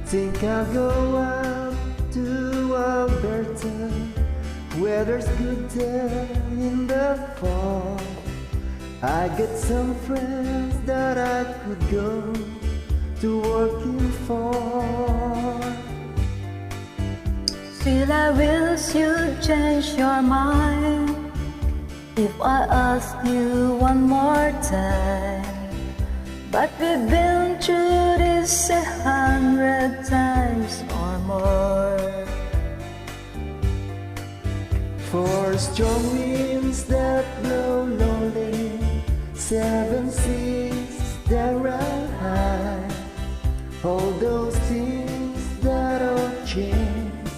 Think I'll go up to Alberta, where there's good there in the fall. I got some friends that I could go to working for. Still I wish you'd change your mind if I ask you one more time. But we've been through this 100 times or more. For strong winds that blow lonely, 7 seas that run high, all those things that all change,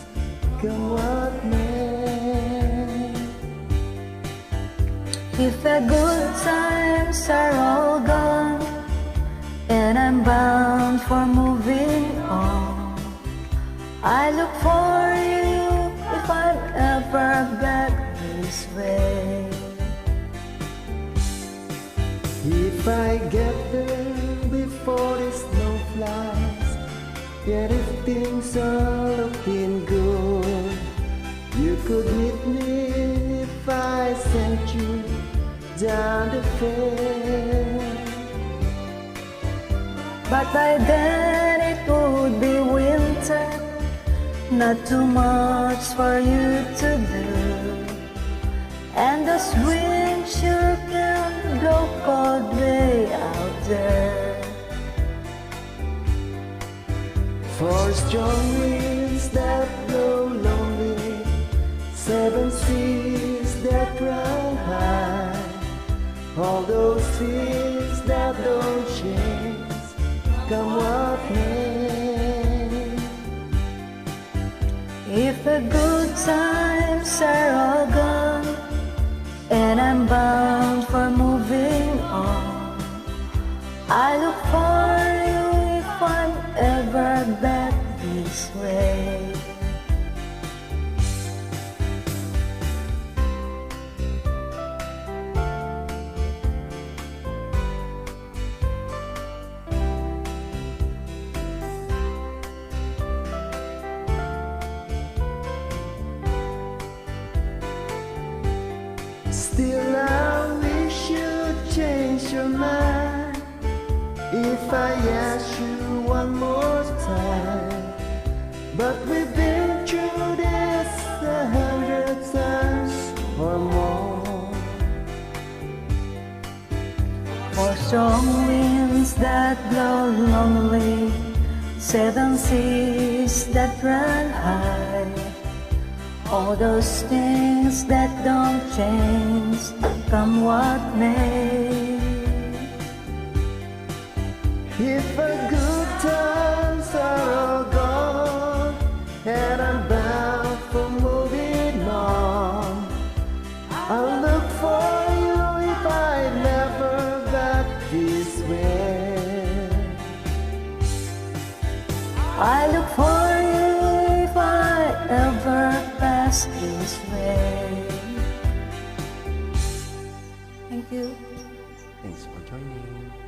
come what may. If the good times are all gone and I'm bound for moving on, I look for you if I'm ever back this way. If I get there before the snow flies, yet if things are looking good, you could meet me if I sent you down the fair. But by then it would be winter, not too much for you to do, and the wind sure can blow cold way out there. For strong winds that blow lonely, 7 seas that run high, all those things that don't change, come what may. If the good times are all gone and I'm bound for moving on, I look for you if I'm ever back this way. Still I wish you'd change your mind if I ask you one more time. But we've been through this 100 times or more. For strong winds that blow lonely, 7 seas that run high, all those things that don't change, come what may. If the good times are all gone and I'm bound for moving on, I'll look for you if I never back this way. I look for you if I ever pass this way. Thank you. Thanks for joining.